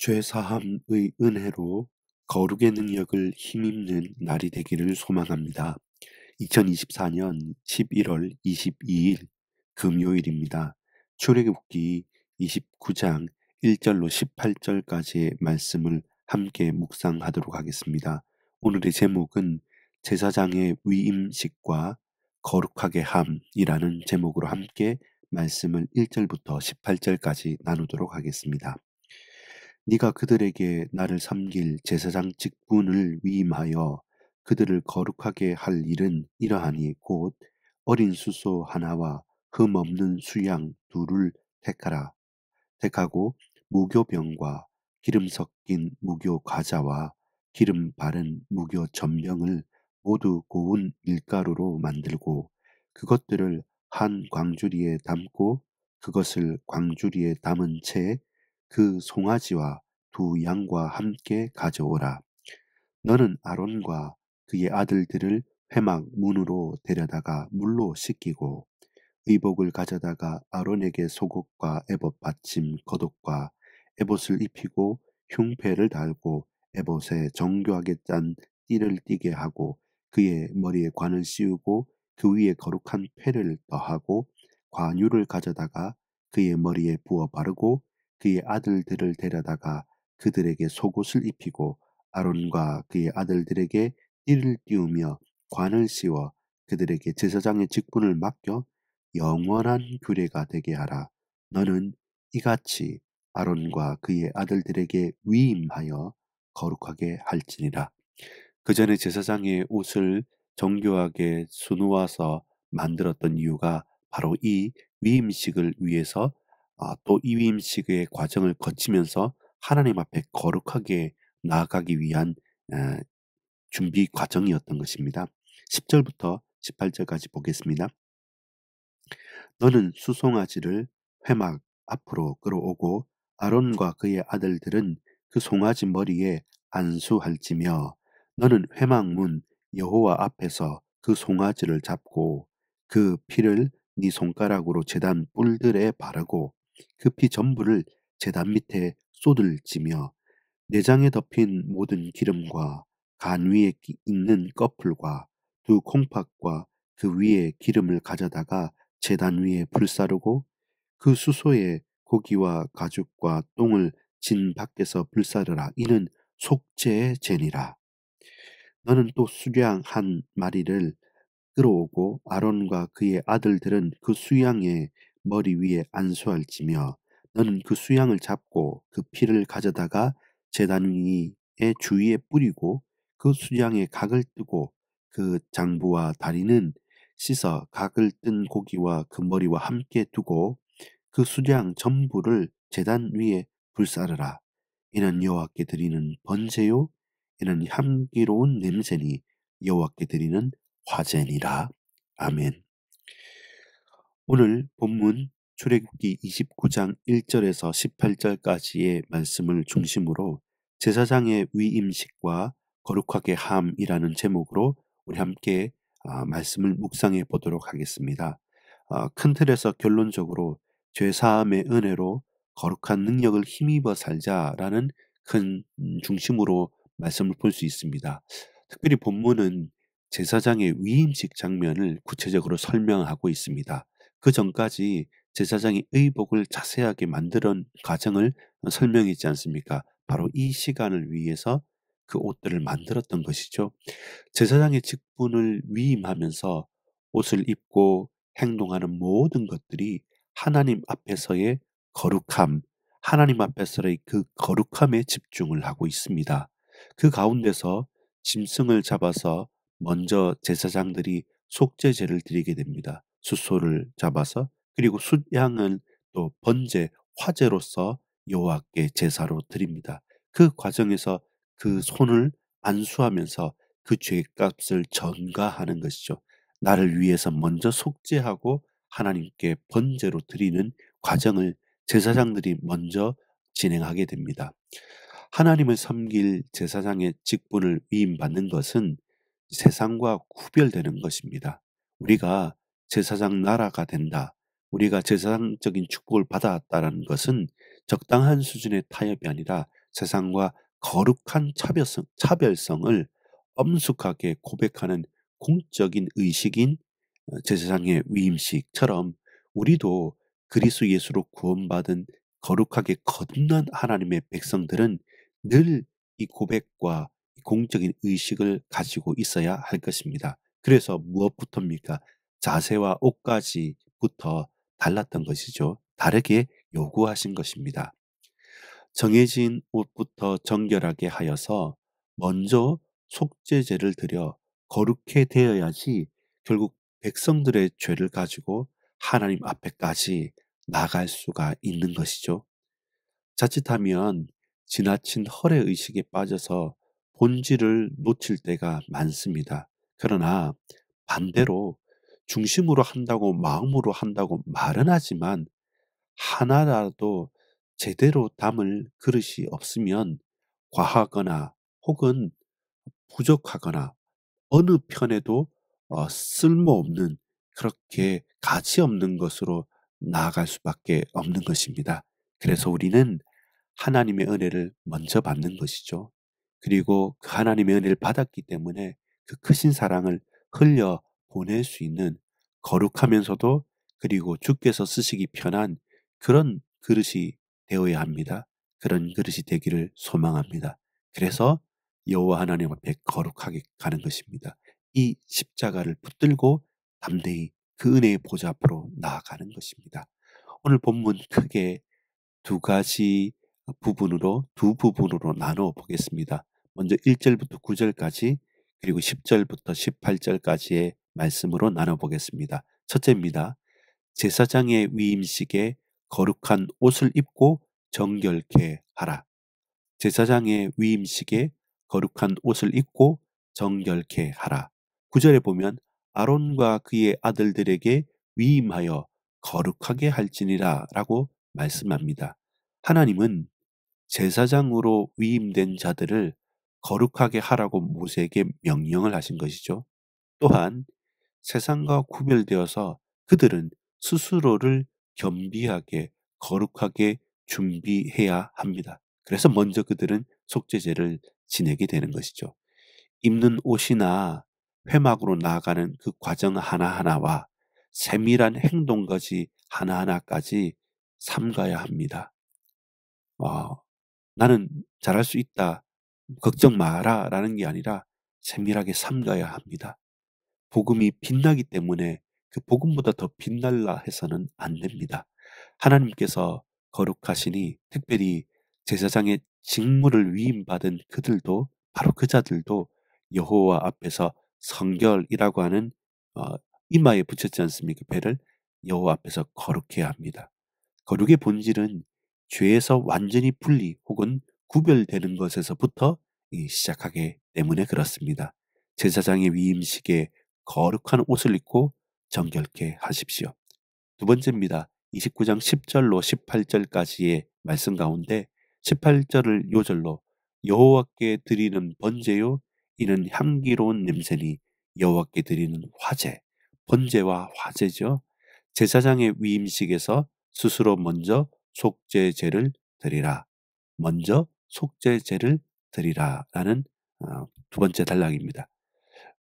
죄사함의 은혜로 거룩의 능력을 힘입는 날이 되기를 소망합니다. 2024년 11월 22일 금요일입니다. 출애굽기 29장 1절로 18절까지의 말씀을 함께 묵상하도록 하겠습니다. 오늘의 제목은 제사장의 위임식과 거룩하게 함이라는 제목으로 함께 말씀을 1절부터 18절까지 나누도록 하겠습니다. 네가 그들에게 나를 섬길 제사장 직분을 위임하여 그들을 거룩하게 할 일은 이러하니 곧 어린 수소 하나와 흠 없는 수양 둘을 택하라. 택하고 무교병과 기름 섞인 무교 과자와 기름 바른 무교 전병을 모두 고운 밀가루로 만들고 그것들을 한 광주리에 담고 그것을 광주리에 담은 채 그 송아지와 두 양과 함께 가져오라. 너는 아론과 그의 아들들을 회막 문으로 데려다가 물로 씻기고 의복을 가져다가 아론에게 속옷과 에봇 받침 겉옷과 에봇을 입히고 흉패를 달고 에봇에 정교하게 짠 띠를 띠게 하고 그의 머리에 관을 씌우고 그 위에 거룩한 패를 더하고 관유를 가져다가 그의 머리에 부어 바르고 그의 아들들을 데려다가 그들에게 속옷을 입히고 아론과 그의 아들들에게 띠를 띄우며 관을 씌워 그들에게 제사장의 직분을 맡겨 영원한 규례가 되게 하라. 너는 이같이 아론과 그의 아들들에게 위임하여 거룩하게 할지니라. 그 전에 제사장의 옷을 정교하게 수놓아서 만들었던 이유가 바로 이 위임식을 위해서 또 이 위임식의 과정을 거치면서 하나님 앞에 거룩하게 나아가기 위한 준비 과정이었던 것입니다. 10절부터 18절까지 보겠습니다. 너는 수송아지를 회막 앞으로 끌어오고 아론과 그의 아들들은 그 송아지 머리에 안수할지며 너는 회막문 여호와 앞에서 그 송아지를 잡고 그 피를 네 손가락으로 제단 뿔들에 바르고 그 피 전부를 제단 밑에 쏟을지며 내장에 덮인 모든 기름과 간 위에 있는 꺼풀과 두 콩팥과 그 위에 기름을 가져다가 제단 위에 불사르고 그 수소에 고기와 가죽과 똥을 진 밖에서 불사르라. 이는 속죄의 제니라. 너는 또 수량 한 마리를 끌어오고 아론과 그의 아들들은 그 수양의 머리 위에 안수할지며 너는 그 수양을 잡고 그 피를 가져다가 제단 위에 주위에 뿌리고 그 수양의 각을 뜨고 그 장부와 다리는 씻어 각을 뜬 고기와 그 머리와 함께 두고 그 수양 전부를 제단 위에 불사르라. 이는 여호와께 드리는 번제요 이는 향기로운 냄새니 여호와께 드리는 화제니라. 아멘. 오늘 본문 출애굽기 29장 1절에서 18절까지의 말씀을 중심으로 제사장의 위임식과 거룩하게 함이라는 제목으로 우리 함께 말씀을 묵상해 보도록 하겠습니다. 큰 틀에서 결론적으로 죄사함의 은혜로 거룩한 능력을 힘입어 살자라는 큰 중심으로 말씀을 볼 수 있습니다. 특별히 본문은 제사장의 위임식 장면을 구체적으로 설명하고 있습니다. 그 전까지 제사장이 의복을 자세하게 만드는 과정을 설명했지 않습니까? 바로 이 시간을 위해서 그 옷들을 만들었던 것이죠. 제사장의 직분을 위임하면서 옷을 입고 행동하는 모든 것들이 하나님 앞에서의 거룩함, 하나님 앞에서의 그 거룩함에 집중을 하고 있습니다. 그 가운데서 짐승을 잡아서 먼저 제사장들이 속죄제를 드리게 됩니다. 숫소를 잡아서 그리고 숫양은 또 번제, 화제로서 여호와께 제사로 드립니다. 그 과정에서 그 손을 안수하면서 그 죄값을 전가하는 것이죠. 나를 위해서 먼저 속죄하고 하나님께 번제로 드리는 과정을 제사장들이 먼저 진행하게 됩니다. 하나님을 섬길 제사장의 직분을 위임받는 것은 세상과 구별되는 것입니다. 우리가 제사장 나라가 된다. 우리가 제사장적인 축복을 받았다는 것은 적당한 수준의 타협이 아니라 세상과 거룩한 차별성을 엄숙하게 고백하는 공적인 의식인 제사장의 위임식처럼 우리도 그리스도 예수로 구원받은 거룩하게 거듭난 하나님의 백성들은 늘 이 고백과 공적인 의식을 가지고 있어야 할 것입니다. 그래서 무엇부터입니까? 자세와 옷까지부터 달랐던 것이죠. 다르게 요구하신 것입니다. 정해진 옷부터 정결하게 하여서 먼저 속죄제를 드려 거룩해 되어야지 결국 백성들의 죄를 가지고 하나님 앞에까지 나갈 수가 있는 것이죠. 자칫하면 지나친 허례 의식에 빠져서 본질을 놓칠 때가 많습니다. 그러나 반대로 중심으로 한다고 마음으로 한다고 말은 하지만 하나라도 제대로 담을 그릇이 없으면 과하거나 혹은 부족하거나 어느 편에도 쓸모없는 그렇게 가치 없는 것으로 나아갈 수밖에 없는 것입니다. 그래서 우리는 하나님의 은혜를 먼저 받는 것이죠. 그리고 그 하나님의 은혜를 받았기 때문에 그 크신 사랑을 흘려 보낼 수 있는 거룩하면서도 그리고 주께서 쓰시기 편한 그런 그릇이 되어야 합니다. 그런 그릇이 되기를 소망합니다. 그래서 여호와 하나님 앞에 거룩하게 가는 것입니다. 이 십자가를 붙들고 담대히 그 은혜의 보좌 앞으로 나아가는 것입니다. 오늘 본문 크게 두 부분으로 나누어 보겠습니다. 먼저 1절부터 9절까지 그리고 10절부터 18절까지의 말씀으로 나눠 보겠습니다. 첫째입니다. 제사장의 위임식에 거룩한 옷을 입고 정결케 하라. 제사장의 위임식에 거룩한 옷을 입고 정결케 하라. 9절에 보면 아론과 그의 아들들에게 위임하여 거룩하게 할지니라 라고 말씀합니다. 하나님은 제사장으로 위임된 자들을 거룩하게 하라고 모세에게 명령을 하신 것이죠. 또한 세상과 구별되어서 그들은 스스로를 겸비하게 거룩하게 준비해야 합니다. 그래서 먼저 그들은 속죄제를 지내게 되는 것이죠. 입는 옷이나 회막으로 나아가는 그 과정 하나하나와 세밀한 행동까지 하나하나까지 삼가야 합니다. 어, 나는 잘할 수 있다. 걱정 마라. 라는 게 아니라 세밀하게 삼가야 합니다. 복음이 빛나기 때문에 그 복음보다 더 빛날라 해서는 안 됩니다. 하나님께서 거룩하시니 특별히 제사장의 직무를 위임받은 그들도 바로 그 자들도 여호와 앞에서 성결이라고 하는 어, 이마에 붙였지 않습니까? 배를 여호와 앞에서 거룩해야 합니다. 거룩의 본질은 죄에서 완전히 분리 혹은 구별되는 것에서부터 시작하기 때문에 그렇습니다. 제사장의 위임식에 거룩한 옷을 입고 정결케 하십시오. 두 번째입니다. 29장 10절로 18절까지의 말씀 가운데 18절을 요절로 여호와께 드리는 번제요 이는 향기로운 냄새니 여호와께 드리는 화제, 번제와 화제죠. 제사장의 위임식에서 스스로 먼저 속죄제를 드리라. 먼저 속죄제를 드리라라는 두 번째 단락입니다.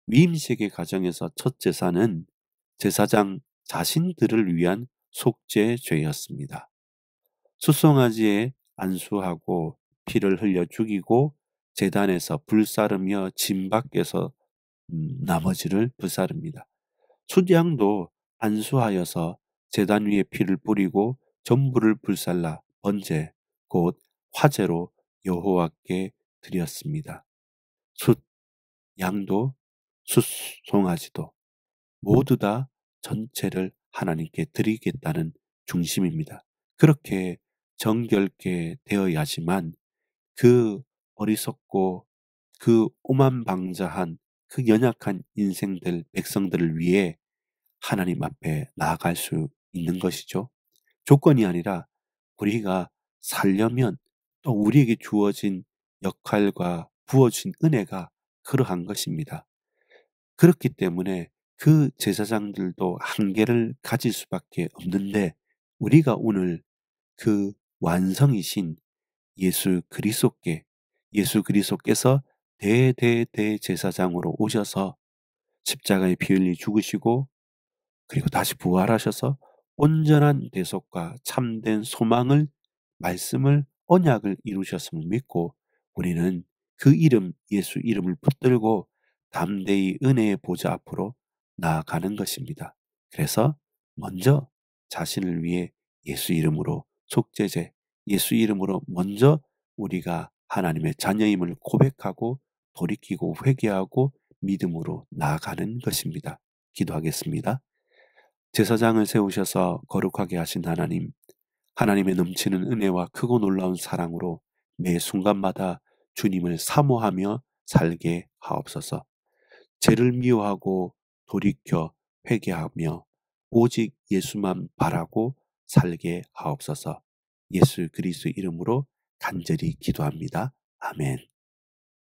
위임식의 과정에서 첫 제사는 제사장 자신들을 위한 속죄죄였습니다. 수송아지에 안수하고 피를 흘려 죽이고 제단에서 불사르며 진 밖에서 나머지를 불사릅니다. 수양도 안수하여서 제단 위에 피를 뿌리고 전부를 불살라 번제 곧 화제로 여호와께 드렸습니다. 숫 양도 숫송아지도 모두 다 전체를 하나님께 드리겠다는 중심입니다. 그렇게 정결케 되어야지만 그 어리석고 그 오만방자한 그 연약한 인생들 백성들을 위해 하나님 앞에 나아갈 수 있는 것이죠. 조건이 아니라 우리가 살려면 또 우리에게 주어진 역할과 부어진 은혜가 그러한 것입니다. 그렇기 때문에 그 제사장들도 한계를 가질 수밖에 없는데 우리가 오늘 그 완성이신 예수 그리스도께서 대대대제사장으로 오셔서 십자가에 피 흘리 죽으시고 그리고 다시 부활하셔서 온전한 대속과 참된 소망을 말씀을 언약을 이루셨음을 믿고 우리는 그 이름 예수 이름을 붙들고 담대히 은혜의 보좌 앞으로 나아가는 것입니다. 그래서 먼저 자신을 위해 예수 이름으로 속죄제, 예수 이름으로 먼저 우리가 하나님의 자녀임을 고백하고 돌이키고 회개하고 믿음으로 나아가는 것입니다. 기도하겠습니다. 제사장을 세우셔서 거룩하게 하신 하나님, 하나님의 넘치는 은혜와 크고 놀라운 사랑으로 매 순간마다 주님을 사모하며 살게 하옵소서. 죄를 미워하고 돌이켜 회개하며 오직 예수만 바라고 살게 하옵소서. 예수 그리스도 이름으로 간절히 기도합니다. 아멘.